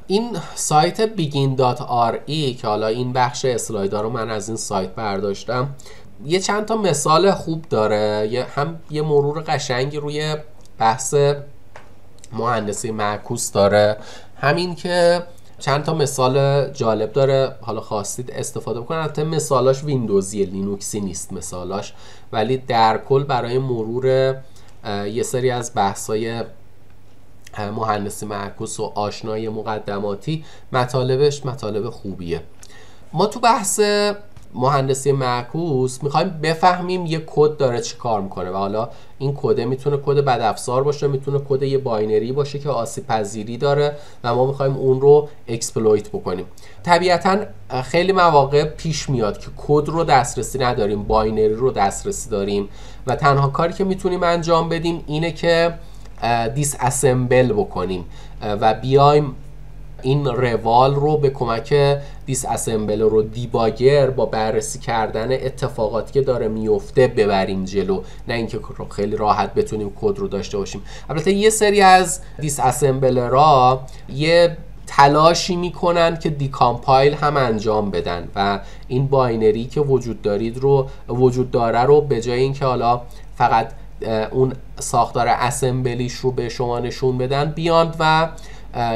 این سایت begin.re که حالا این بخش اسلایدها رو من از این سایت برداشتم، یه چند تا مثال خوب داره، هم یه مرور قشنگی روی بحث مهندسی معکوس داره، همین که چند تا مثال جالب داره، حالا خواستید استفاده بکنید. البته مثالاش ویندوزی، لینوکسی نیست مثالاش، ولی در کل برای مرور یه سری از بحث‌های مهندسی معکوس و آشنایی مقدماتی مطالبش مطالب خوبیه. ما تو بحث مهندسی معکوس میخوایم بفهمیم یه کد داره چی کار میکنه، و حالا این کد میتونه کد بدافزار باشه، میتونه کد یه باینری باشه که آسیب پذیری داره و ما میخوایم اون رو اکسپلویت بکنیم. طبیعتا خیلی مواقع پیش میاد که کد رو دسترسی نداریم، باینری رو دسترسی داریم و تنها کاری که میتونیم انجام بدیم اینه که دیس اسمبل بکنیم و بیایم این روال رو به کمک دیس اسمبل رو دیباگر با بررسی کردن اتفاقاتی که داره میفته ببریم جلو، نه اینکه خیلی راحت بتونیم کد رو داشته باشیم. البته یه سری از دیس اسمبلرها یه تلاشی میکنن که دیکامپایل هم انجام بدن و این باینری که وجود داره رو به جای اینکه حالا فقط اون ساختار اسمبلیش رو به شما نشون بدن، بیاند و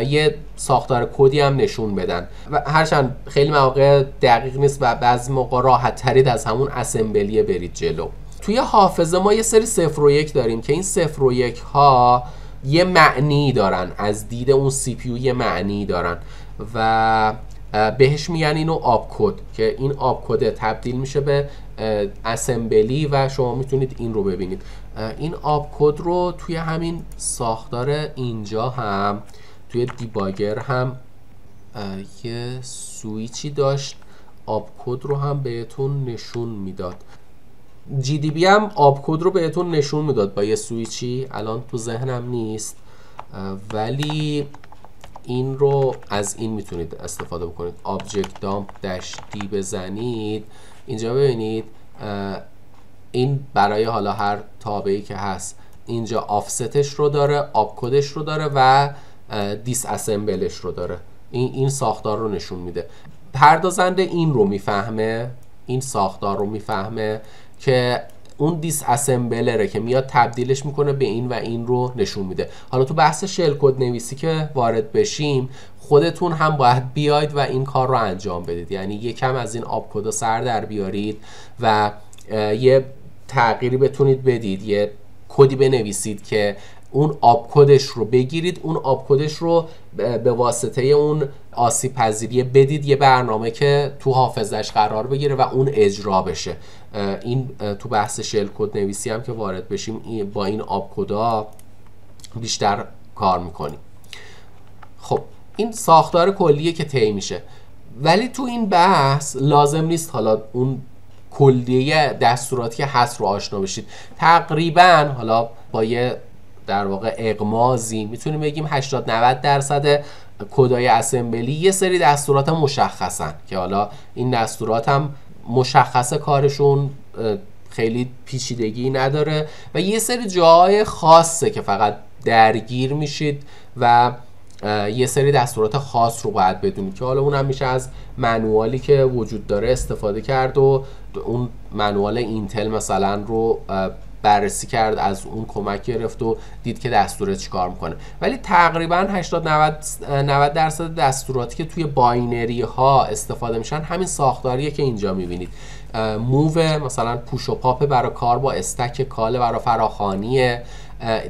یه ساختار کدی هم نشون بدن و هرچند خیلی مواقع دقیق نیست و بعضی موقع راحت ترید از همون اسمبلیه برید جلو. توی حافظه ما یه سری 0 و 1 داریم که این 0 و 1 ها یه معنی دارن، از دید اون سی پی یو یه معنی دارن و بهش میگن اینو آپ کد، که این آپ کد تبدیل میشه به اسمبلی و شما میتونید این رو ببینید. این آپ کد رو توی همین ساختار اینجا هم توی دیباگر هم یه سویچی داشت آپ کد رو هم بهتون نشون میداد. جی دی بی هم آپ کد رو بهتون نشون میداد با یه سویچی، الان تو ذهنم نیست، ولی این رو از این میتونید استفاده بکنید. آبجکت دامپ داش دی بزنید، اینجا ببینید این برای حالا هر تابعی که هست اینجا آفستش رو داره، آپ کدش رو داره و دیس اسمبلش رو داره. این ساختار رو نشون میده. پردازنده این رو میفهمه، این ساختار رو میفهمه که اون دیس اسمبلره که میاد تبدیلش میکنه به این و این رو نشون میده. حالا تو بحث شل کد نویسی که وارد بشیم، خودتون هم باید بیاید و این کار رو انجام بدید، یعنی یکم از این آپ کد سر در بیارید و یه تغییری بتونید بدید، یه کدی بنویسید که اون آپ کدش رو بگیرید، اون آپ کدش رو به واسطه اون آسیب پذیری بدید یه برنامه که تو حافظش قرار بگیره و اون اجرا بشه. این تو بحث شل کد نویسی هم که وارد بشیم با این آپ کدا بیشتر کار میکنیم. خب این ساختار کلیه که طی میشه، ولی تو این بحث لازم نیست حالا اون کلیه دستوراتی که هست رو آشنا بشید. تقریبا حالا با یه در واقع اغمازی میتونیم بگیم 80-90% کدای اسمبلی یه سری دستورات مشخصن که حالا این دستورات هم مشخصه، کارشون خیلی پیچیدگی نداره و یه سری جاهای خاصه که فقط درگیر میشید و یه سری دستورات خاص رو باید بدونید که حالا اون هم میشه از منوالی که وجود داره استفاده کرد و اون منوال اینتل مثلا رو بررسی کرد، از اون کمک گرفت و دید که دستور چیکار میکنه. ولی تقریبا 80-90% دستوراتی که توی باینری ها استفاده میشن همین ساختاریه که اینجا میبینید. موو مثلا پوش و پاپ برای کار با استک، کال برای فراخوانی،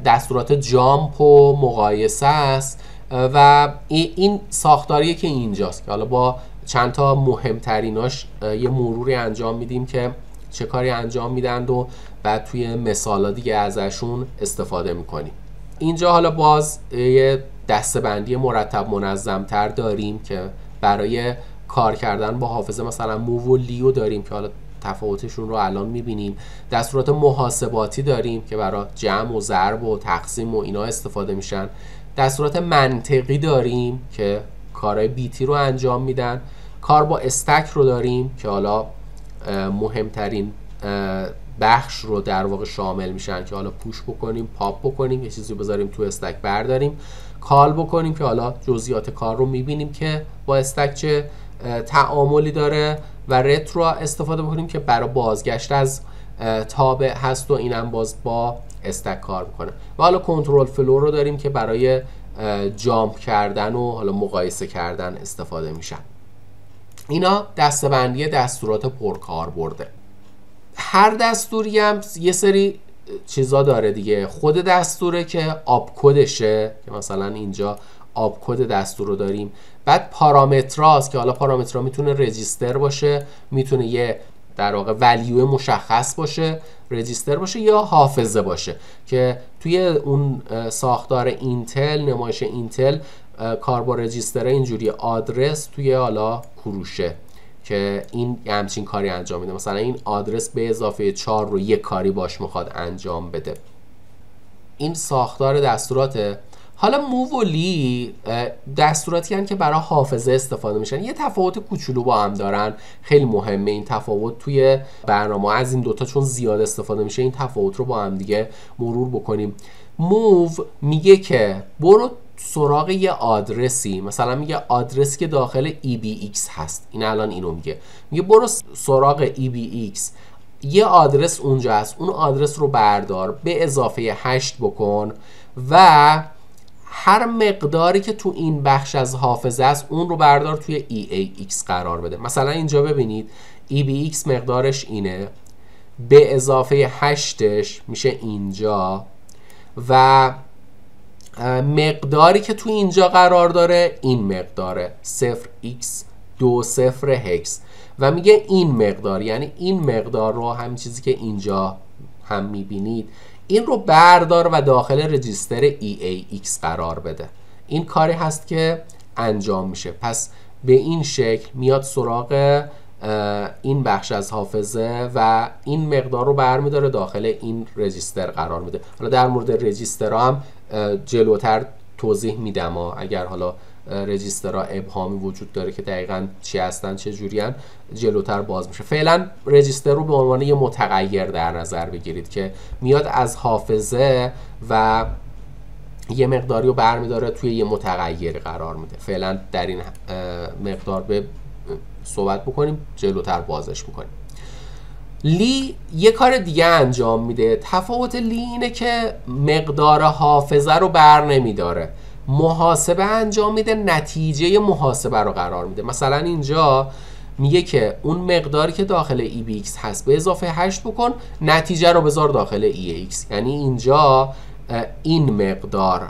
دستورات جامپ و مقایسه است و این ساختاریه که اینجاست که حالا با چند تا مهمتریناش یه مروری انجام میدیم که چه کاری انجام میدند و بعد توی مثالا دیگه ازشون استفاده میکنیم. اینجا حالا باز یه دسته‌بندی مرتب منظم‌تر داریم که برای کار کردن با حافظه مثلا موو و لیو داریم که حالا تفاوتشون رو الان میبینیم. دستورات محاسباتی داریم که برای جمع و ضرب و تقسیم و اینا استفاده میشن. دستورات منطقی داریم که کارهای بیتی رو انجام میدن. کار با استک رو داریم که حالا مهمترین بخش رو در واقع شامل میشن که حالا پوش بکنیم، پاپ بکنیم، یه چیزی بذاریم تو استک برداریم، کال بکنیم که حالا جزئیات کار رو میبینیم که با استک چه تعاملی داره، و رترو استفاده بکنیم که برای بازگشت از تابع هست و اینم باز با استک کار میکنه. و حالا کنترل فلو رو داریم که برای جامپ کردن و حالا مقایسه کردن استفاده میشن. اینا دسته‌بندی دستورات پرکار برده. هر دستوری هم یه سری چیزا داره دیگه. خود دستوره که آپ کدشه که مثلا اینجا آپ کد دستور رو داریم. بعد پارامتراست که حالا پارامترها میتونه رجیستر باشه، میتونه یه در واقع ولیو مشخص باشه، رجیستر باشه، یا حافظه باشه که توی اون ساختار اینتل، نمایش اینتل، کار با رجیستر اینجوری آدرس توی حالا کروشه که این همچین کاری انجام میده. مثلا این آدرس به اضافه 4 رو یک کاری باش میخواد انجام بده. این ساختار دستوراته. حالا موو و لی دستوراتی هستند که برای حافظه استفاده میشن. یه تفاوت کوچولو با هم دارن، خیلی مهمه این تفاوت توی برنامه از این دوتا چون زیاد استفاده میشه این تفاوت رو با هم دیگه مرور بکنیم. موو میگه که برو سراغ یه آدرسی، مثلا میگه آدرسی که داخل EBX هست، این الان اینو میگه برو سراغ EBX، یه آدرس اونجا هست، اون آدرس رو بردار به اضافه 8 بکن و هر مقداری که تو این بخش از حافظه است اون رو بردار توی EAX قرار بده. مثلا اینجا ببینید EBX مقدارش اینه، به اضافه 8ش میشه اینجا و مقداری که تو اینجا قرار داره این مقداره 0x20 هکس و میگه این مقدار، یعنی این مقدار رو همین چیزی که اینجا هم میبینید این رو بردار و داخل رجیستر EAX قرار بده. این کاری هست که انجام میشه. پس به این شکل میاد سراغ این بخش از حافظه و این مقدار رو برمیداره داخل این رجیستر قرار میده. حالا در مورد رجیستر هم جلوتر توضیح میدم اگر حالا رجیسترها ابهامی وجود داره که دقیقاً چی هستن چه جوریان جلوتر باز میشه. فعلا رجیستر رو به عنوان یه متغیر در نظر بگیرید که میاد از حافظه و یه مقداری رو برمیداره توی یه متغیر قرار میده. فعلا در این مقدار به صحبت بکنیم، جلوتر بازش میکنیم. لی یه کار دیگه انجام میده. تفاوت لی اینه که مقدار حافظه رو بر نمیداره، محاسبه انجام میده، نتیجه محاسبه رو قرار میده. مثلا اینجا میگه که اون مقداری که داخل EBX هست به اضافه 8 بکن، نتیجه رو بذار داخل EAX. یعنی اینجا این مقدار،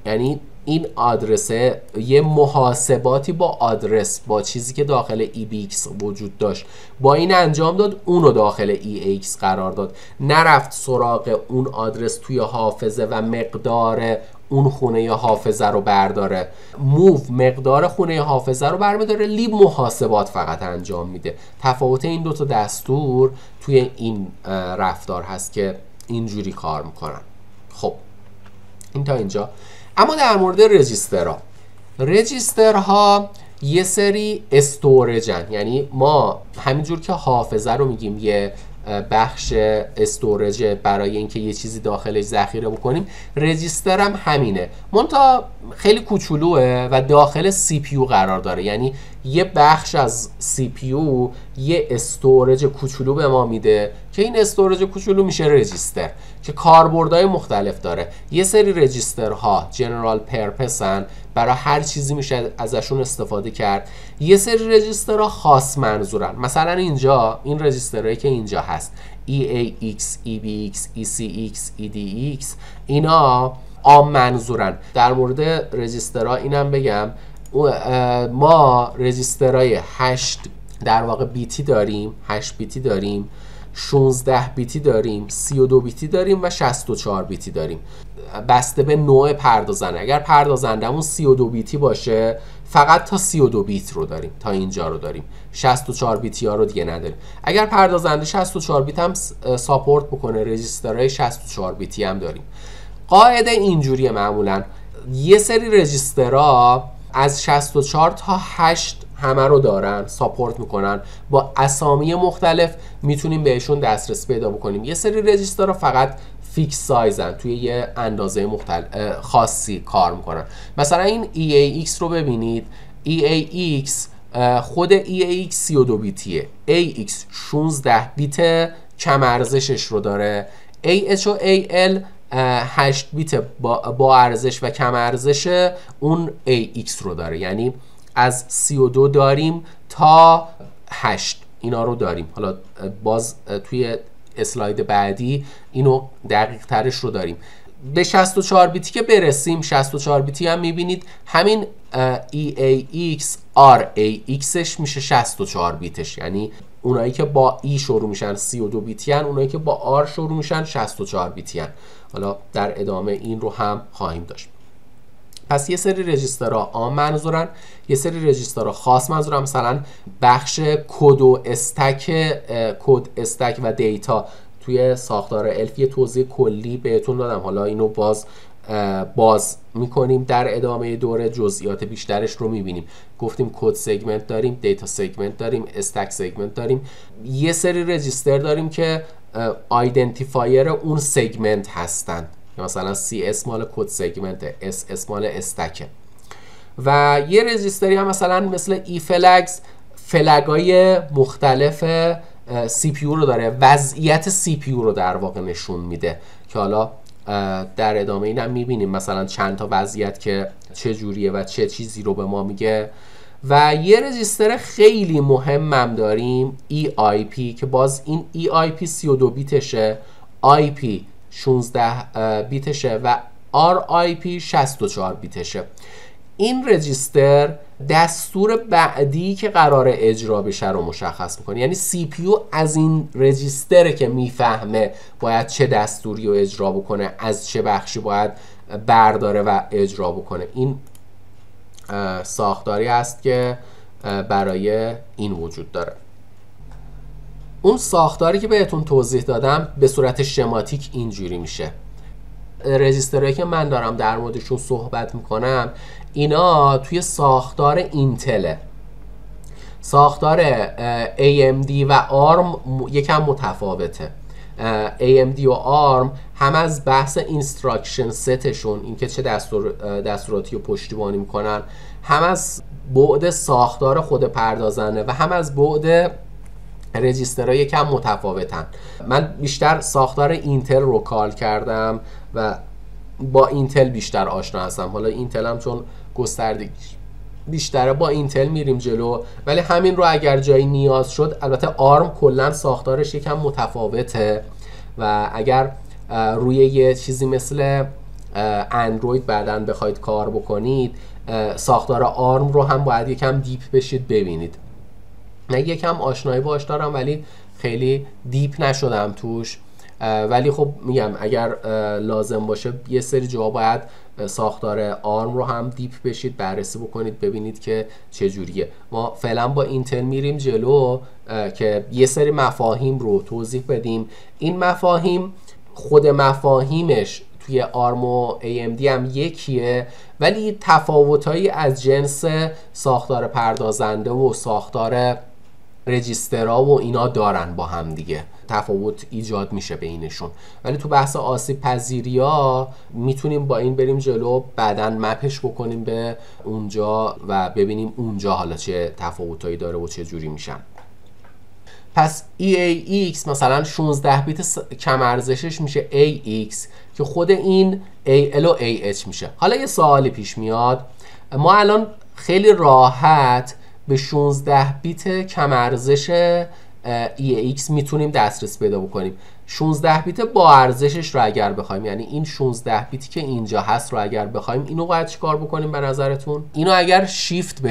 یعنی این آدرسه یه محاسباتی با آدرس، با چیزی که داخل EBX وجود داشت، با این انجام داد، اونو داخل EAX قرار داد، نرفت سراغ اون آدرس توی حافظه و مقدار اون خونه حافظه رو برداره. موو مقدار خونه حافظه رو برمیداره، لی محاسبات فقط انجام میده. تفاوت این دوتا دستور توی این رفتار هست که اینجوری کار میکنن. خب این تا اینجا. اما در مورد رجیسترها یه سری استورجن، یعنی ما همینجور که حافظه رو میگیم یه بخش استورج برای اینکه یه چیزی داخلش ذخیره بکنیم، رجیستر هم همینه، منتها خیلی کوچولوه و داخل CPU قرار داره. یعنی یه بخش از CPU یه استورج کوچولو به ما میده که این استورج کوچولو میشه رجیستر که کاربردهای مختلف داره. یه سری رجیسترها جنرال پرپس هن، برای هر چیزی میشه ازشون استفاده کرد. یه سری رجیسترها خاص منظورن، مثلا اینجا این رجیسترهایی که اینجا هست EAX, EBX, ECX, EDX، اینا عام منظورن. در مورد رجیسترها اینم بگم ما رجیسترهای 8 در واقع بیتی داریم، 8 بیتی داریم، 16 بیتی داریم، 32 بیتی داریم و 64 بیتی داریم، بسته به نوع پردازنده. اگر پردازندمون 32 بیتی باشه فقط تا 32 بیت رو داریم، تا اینجا رو داریم، 64 بیتی ها رو دیگه نداریم. اگر پردازنده 64 بیت هم ساپورت بکنه، رجیسترهای 64 بیتی هم داریم. قاعده اینجوریه معمولا، یه سری رجیسترها از 64 تا 8 همه رو دارن، ساپورت میکنن، با اسامی مختلف میتونیم بهشون دسترسی پیدا بکنیم. یه سری رجیسترها فقط فیکس سایزن، توی یه اندازه خاصی کار میکنن. مثلا این EAX رو ببینید، EAX خود EAX 32 بیتیه، AX 16 بیت کم ارزشش رو داره، AH و AL 8 بیت با ارزش و کم ارزش اون AX رو داره، یعنی از 32 داریم تا 8 اینا رو داریم. حالا باز توی اسلاید بعدی اینو دقیق ترش رو داریم. به 64 بیتی که برسیم، 64 بیتی هم میبینید همین EAX RAXش میشه 64 بیتش، یعنی اونایی که با E شروع میشن 32 بیتی هن، اونایی که با R شروع میشن 64 بیتی هن. حالا در ادامه این رو هم خواهیم داشت. پس یه سری رجیسترها عام منظورن، یه سری رجیسترها خاص منظورن. مثلا بخش کد و استک و دیتا توی ساختار الف یه توضیح کلی بهتون دادم، حالا اینو باز میکنیم در ادامه دوره، جزئیات بیشترش رو میبینیم. گفتیم کد سگمنت داریم، دیتا سگمنت داریم، استک سگمنت داریم. یه سری رجیستر داریم که آیدنتیفایر اون سگمنت هستن، مثلا CS مال کد سگمنت، SS مال استکه. و یه رجیستری هم مثلا مثل ای فلگز، فلگای مختلف CPU رو داره، وضعیت CPU رو در واقع نشون میده که حالا در ادامه اینم میبینیم مثلا چند تا وضعیت که چه جوریه و چه چیزی رو به ما میگه. و یه رجیستر خیلی مهمم داریم EIP که باز این EIP 32 بیتشه، IP 16 بیتشه و RIP 64 بیتشه. این رجیستر دستور بعدی که قرار اجرا بشه رو مشخص میکنه، یعنی CPU از این رجیستره که میفهمه باید چه دستوری رو اجرا بکنه، از چه بخشی باید برداره و اجرا بکنه. این ساختاری است که برای این وجود داره. اون ساختاری که بهتون توضیح دادم به صورت شماتیک اینجوری میشه. رجیسترهایی که من دارم در موردشون صحبت میکنم اینا توی ساختار اینتله. ساختار AMD و ARM یکم متفاوته. AMD و ARM هم از بحث اینستراکشن ستشون، اینکه چه دستوراتی رو پشتیبانی میکنن، هم از بعد ساختار خود پردازنده و هم از بعد رجیسترها یکم متفاوتن. من بیشتر ساختار اینتل رو کال کردم و با اینتل بیشتر آشنا هستم. حالا اینتل هم چون گستردگی بیشتره با اینتل میریم جلو، ولی همین رو اگر جایی نیاز شد، البته آرم کلا ساختارش یکم متفاوته و اگر روی یه چیزی مثل اندروید بعداً بخواید کار بکنید، ساختار آرم رو هم باید یکم دیپ بشید ببینید. من یکم آشنایی باش دارم ولی خیلی دیپ نشدم توش، ولی خب میگم اگر لازم باشه یه سری جا باید ساختار آرم رو هم دیپ بشید بررسی بکنید ببینید که چجوریه. ما فعلا با اینتل میریم جلو که یه سری مفاهیم رو توضیح بدیم. این مفاهیم خود مفاهیمش توی آرم و AMD هم یکیه، ولی تفاوتایی از جنس ساختار پردازنده و ساختار رجیسترها و اینا دارن، با هم دیگه تفاوت ایجاد میشه بینشون. ولی تو بحث آسیب پذیری ها میتونیم با این بریم جلو، بعدن مپش بکنیم به اونجا و ببینیم اونجا حالا چه تفاوتایی داره و چه جوری میشن. پس EAX مثلا 16 بیت کم ارزشش میشه AX که خود این AL و AH میشه. حالا یه سوالی پیش میاد، ما الان خیلی راحت به 16 بیت کم ارزش EAX میتونیم دسترسی پیدا بکنیم. 16 بیت با ارزشش رو اگر بخوایم، یعنی این 16 بیتی که اینجا هست رو اگر بخوایم، اینو باید چیکار بکنیم به نظرتون؟ اینو اگر شیفت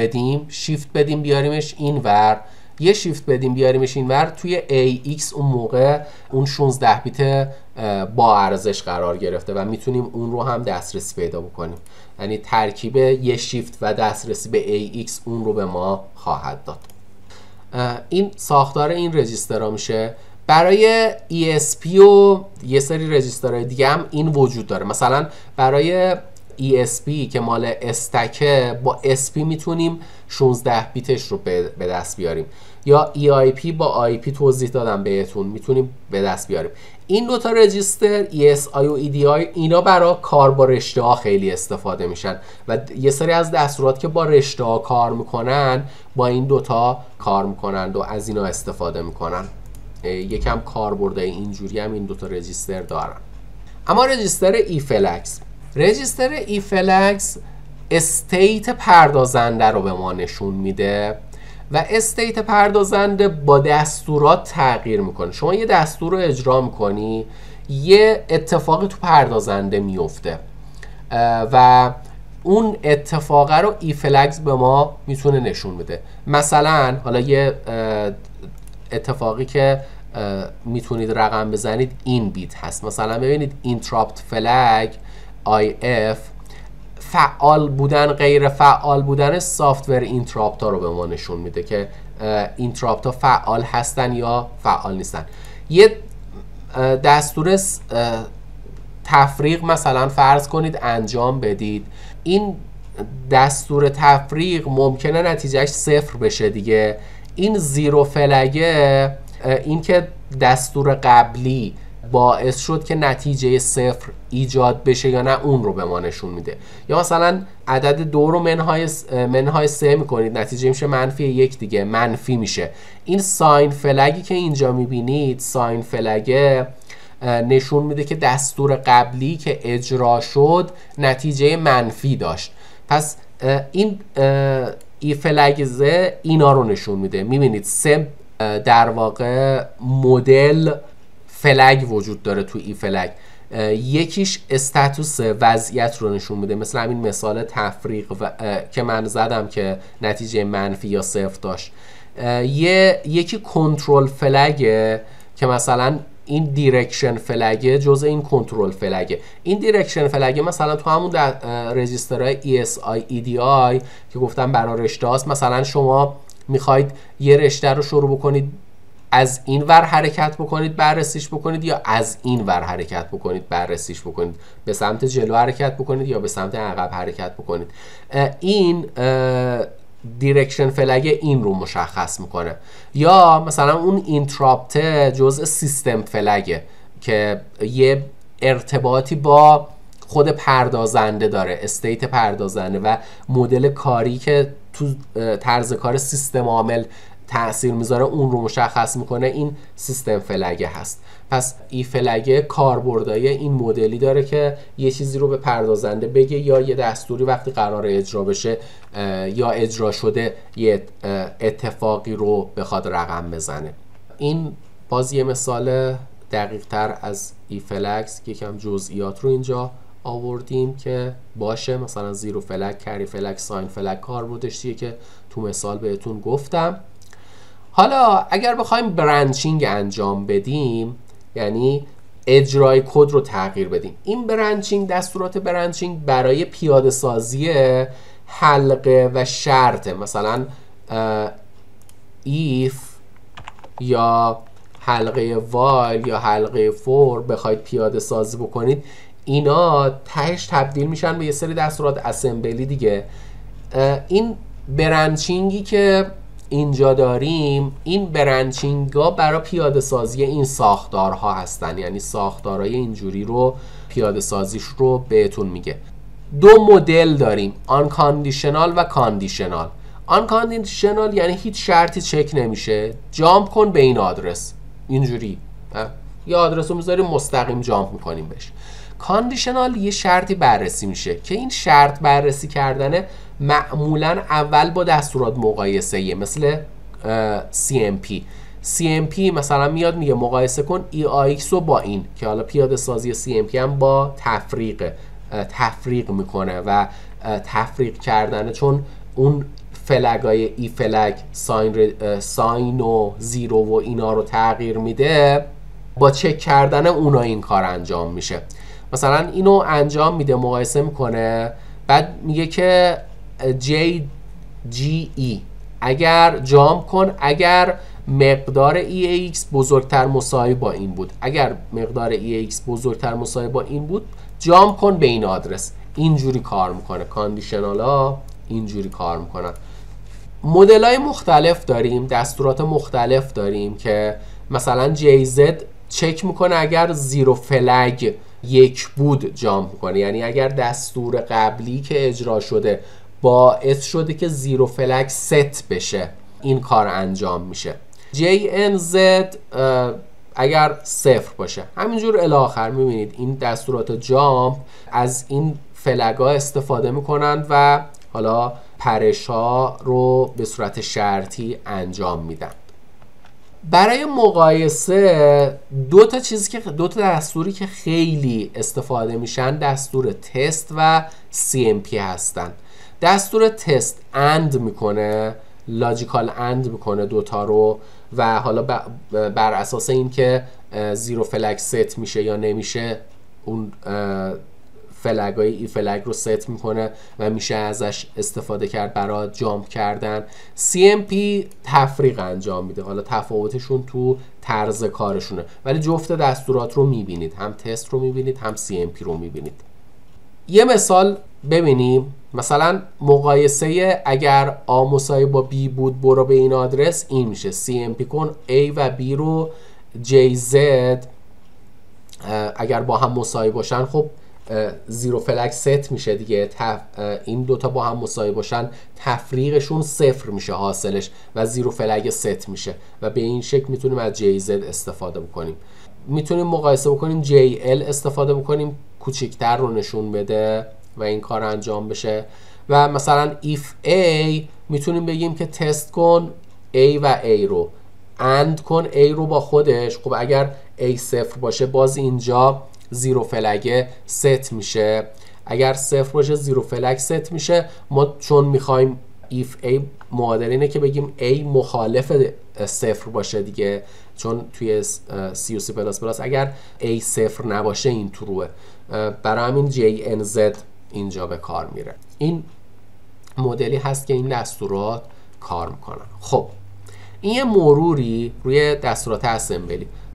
بدیم بیاریمش اینور، یه شیفت بدیم بیاریمش اینور، توی AX اون موقع اون 16 بیت با ارزش قرار گرفته و میتونیم اون رو هم دسترسی پیدا بکنیم. یعنی ترکیب یه شیفت و دسترسی به AX اون رو به ما خواهد داد. این ساختار این رجیسترها میشه. برای ESP و یه سری رجیسترهای دیگه هم این وجود داره. مثلا برای ESP که مال استکه با SP میتونیم 16 بیتش رو به دست بیاریم، یا EIP با IP توضیح دادم بهتون میتونیم به دست بیاریم. این دوتا رجیستر ESI و EDI اینا برای کار با رشته ها خیلی استفاده میشن و یه سری از دستورات که با رشته ها کار میکنن با این دوتا کار میکنن و از اینا استفاده میکنن. یکم کاربرد اینجوری هم این دوتا رجیستر دارن. اما رجیستر رجیستر ایفلکس استیت پردازنده رو به ما نشون میده و استیت پردازنده با دستورات تغییر میکنه. شما یه دستور رو اجرا میکنی، یه اتفاقی تو پردازنده میفته و اون اتفاقه رو ایفلکس به ما میتونه نشون بده. مثلا حالا یه اتفاقی که میتونید رقم بزنید این بیت هست. مثلا ببینید اینتراپت فلگ IF فعال بودن غیر فعال بودن سافتور اینتراپت ها رو به ما نشون میده که اینتراپت ها فعال هستن یا فعال نیستن. یه دستور تفریق مثلا فرض کنید انجام بدید، این دستور تفریق ممکنه نتیجهش 0 بشه دیگه. این زیرو فلگه این که دستور قبلی باعث شد که نتیجه 0 ایجاد بشه یا نه اون رو به ما نشون میده. یا مثلا عدد 2 رو منهای 3 میکنید، نتیجه میشه -1 دیگه، منفی میشه. این ساین فلگی که اینجا میبینید، ساین فلگه نشون میده که دستور قبلی که اجرا شد نتیجه منفی داشت. پس این ایفلگزه اینا رو نشون میده. میبینید 3 در واقع مدل فلگ وجود داره تو ای فلگ. یکیش استاتوس وضعیت رو نشون میده، مثل همین مثال تفریق که من زدم که نتیجه منفی یا 0 داشت. یکی کنترل فلگه که مثلا این دیرکشن فلگه جزء این کنترل فلگه. این دیرکشن فلگه مثلا تو همون رجیسترهای ESI EDI که گفتم برای رشته هاست. مثلا شما میخواید یه رشته رو شروع بکنید از این ور حرکت بکنید بررسیش بکنید، یا از این ور حرکت بکنید بررسیش بکنید، به سمت جلو حرکت بکنید یا به سمت عقب حرکت بکنید. این دیرکشن فلگ این رو مشخص میکنه. یا مثلا اون اینتراپت جزء سیستم فلگه که یه ارتباطی با خود پردازنده داره، استیت پردازنده و مدل کاری که تو طرز کار سیستم عامل تأثیر میذاره اون رو مشخص میکنه. این سیستم فلگه هست. پس ای فلگه کاربردهای این مدلی داره که یه چیزی رو به پردازنده بگه یا یه دستوری وقتی قرار اجرا بشه یا اجرا شده یه اتفاقی رو بخواد رقم بزنه. این باز یه مثال دقیق تر از ای فلکس، یکم جزئیات رو اینجا آوردیم که باشه. مثلا زیرو فلگ، کری فلگ، ساین فلگ کاربردش چیه که تو مثال بهتون گفتم. حالا اگر بخوایم برانچینگ انجام بدیم، یعنی اجرای کد رو تغییر بدیم، این برانچینگ، دستورات برانچینگ برای پیاده سازی حلقه و شرط، مثلا if یا حلقه while یا حلقه for بخواید پیاده سازی بکنید، اینا تهش تبدیل میشن به یه سری دستورات اسمبلی دیگه. این برانچینگی که اینجا داریم، این برانچینگ ها برای پیاده سازی این ساختارها هستن، یعنی ساختارهای اینجوری رو پیاده سازیش رو بهتون میگه. دو مدل داریم، unconditional و conditional. unconditional یعنی هیچ شرطی چک نمیشه، جامپ کن به این آدرس، اینجوری یه آدرس رو میذاریم مستقیم جامپ میکنیم بهش. کاندیشنال یه شرطی بررسی میشه که این شرط بررسی کردنه معمولا اول با دستورات مقایسه‌ایه، مثل CMP مثلا میاد میگه مقایسه کن EAX رو با این، که حالا پیاده سازی CMP هم با تفریق میکنه و تفریق کردنه چون اون فلگای ای فلگ ساین و زیرو و اینا رو تغییر میده، با چک کردن اونا این کار انجام میشه. مثلا اینو انجام میده، مقایسه میکنه، بعد میگه که JGE اگر جامپ کن اگر مقدار EAX بزرگتر مساوی با این بود، اگر مقدار EAX بزرگتر مساوی با این بود جامپ کن به این آدرس. اینجوری کار میکنه. کاندیشنال ها اینجوری کار میکنن. مدل های مختلف داریم، دستورات مختلف داریم که مثلا JZ چک میکنه اگر زیرو فلگ 1 بود جامپ میکنه، یعنی اگر دستور قبلی که اجرا شده باعث شده که زیرو فلگ ست بشه این کار انجام میشه. JNZ اگر 0 باشه. همینجور الی آخر میبینید این دستورات جامپ از این فلگ ها استفاده میکنند و حالا پرش ها رو به صورت شرطی انجام میدن. برای مقایسه دو تا دستوری که خیلی استفاده میشن دستور تست و CMP هستن. دستور تست اند میکنه، لاجیکال اند میکنه دوتا رو و حالا بر اساس این که زیرو فلگ ست میشه یا نمیشه اون فلگ های ای فلگ رو ست میکنه و میشه ازش استفاده کرد برای جامپ کردن. CMP تفریق انجام میده، حالا تفاوتشون تو طرز کارشونه ولی جفت دستورات رو میبینید، هم تست رو میبینید هم CMP رو میبینید. یه مثال ببینیم، مثلا مقایسه اگر A مساوی با B بود برو به این آدرس، این میشه CMP کن A و B رو JZ اگر با هم مساوی باشن خب زیرو فلگ ست میشه دیگه، این دوتا با هم مساوی باشن تفریقشون 0 میشه حاصلش و زیرو فلگ ست میشه و به این شکل میتونیم از JZ استفاده بکنیم. میتونیم مقایسه بکنیم JL استفاده بکنیم کوچیکتر رو نشون بده و این کار انجام بشه و مثلا if A میتونیم بگیم که تست کن A و A رو، and کن A رو با خودش. خب اگر A 0 باشه باز اینجا زیرو فلگ ست میشه، اگر 0 باشه زیرو فلگ ست میشه. ما چون میخوایم if A معادل اینه که بگیم A مخالف 0 باشه دیگه، چون توی C و C++ اگر A 0 نباشه این تروه، برای همین JNZ اینجا به کار میره. این مدلی هست که این دستورات کار میکنن. خب این یه مروری روی دستورات اسمبلی.